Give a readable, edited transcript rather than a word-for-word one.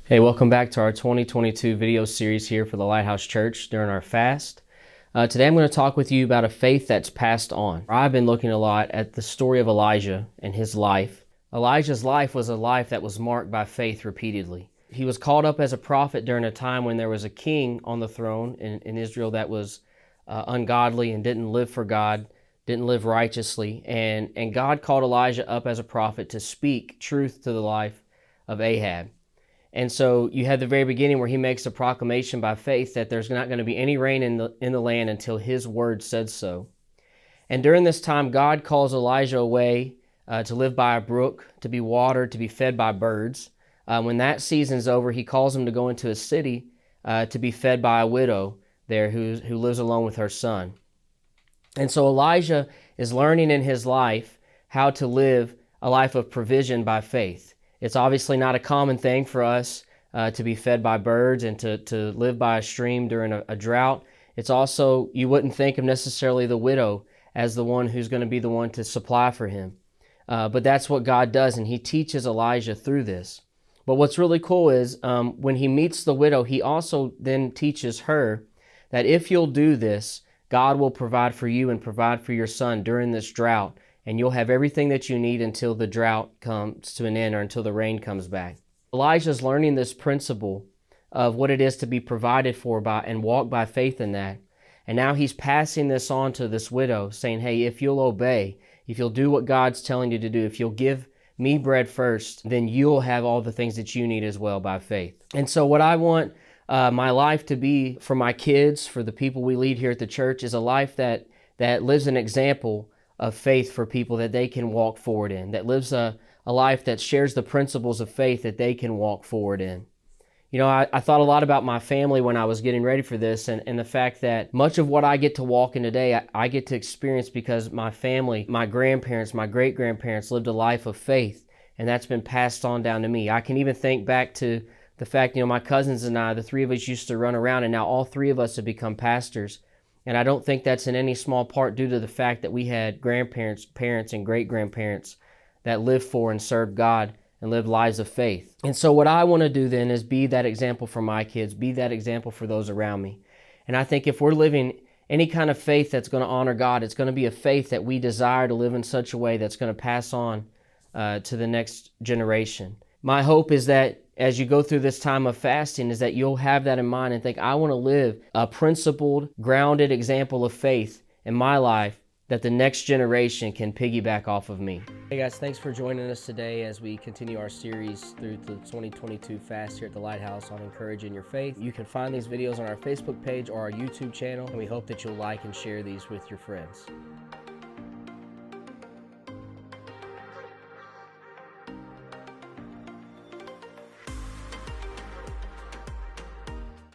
Hey, welcome back to our 2022 video series here for the Lighthouse Church during our fast. Today I'm going to talk with you about a faith that's passed on. I've been looking a lot at the story of Elijah and his life. Elijah's life was a life that was marked by faith repeatedly. He was called up as a prophet during a time when there was a king on the throne in Israel that was ungodly and didn't live for God, didn't live righteously. And God called Elijah up as a prophet to speak truth to the life of Ahab. And so you had the very beginning where he makes a proclamation by faith that there's not going to be any rain in the land until his word said so. And during this time, God calls Elijah away to live by a brook, to be watered, to be fed by birds. When that season's over, he calls him to go into a city to be fed by a widow there who lives alone with her son. And so Elijah is learning in his life how to live a life of provision by faith. It's obviously not a common thing for us to be fed by birds and to live by a stream during a drought. It's also, you wouldn't think of necessarily the widow as the one who's going to be the one to supply for him. But that's what God does, and he teaches Elijah through this. But what's really cool is when he meets the widow, he also then teaches her that if you'll do this, God will provide for you and provide for your son during this drought. And you'll have everything that you need until the drought comes to an end or until the rain comes back. Elijah's learning this principle of what it is to be provided for by and walk by faith in that. And now he's passing this on to this widow, saying, hey, if you'll obey, if you'll do what God's telling you to do, if you'll give me bread first, then you'll have all the things that you need as well by faith. And so what I want my life to be for my kids, for the people we lead here at the church, is a life that lives an example of faith for people that they can walk forward in, that lives a life that shares the principles of faith that they can walk forward in. You know, I thought a lot about my family when I was getting ready for this and the fact that much of what I get to walk in today, I get to experience because my family, my grandparents, my great-grandparents lived a life of faith, and that's been passed on down to me. I can even think back to the fact, my cousins and I, the three of us used to run around, and now all three of us have become pastors. And I don't think that's in any small part due to the fact that we had grandparents, parents, and great-grandparents that lived for and served God and lived lives of faith. And so what I want to do then is be that example for my kids, be that example for those around me. And I think if we're living any kind of faith that's going to honor God, it's going to be a faith that we desire to live in such a way that's going to pass on to the next generation. My hope is that as you go through this time of fasting is that you'll have that in mind and think, I want to live a principled, grounded example of faith in my life that the next generation can piggyback off of me. Hey guys, thanks for joining us today as we continue our series through the 2022 fast here at the Lighthouse on encouraging your faith. You can find these videos on our Facebook page or our YouTube channel, and we hope that you'll like and share these with your friends.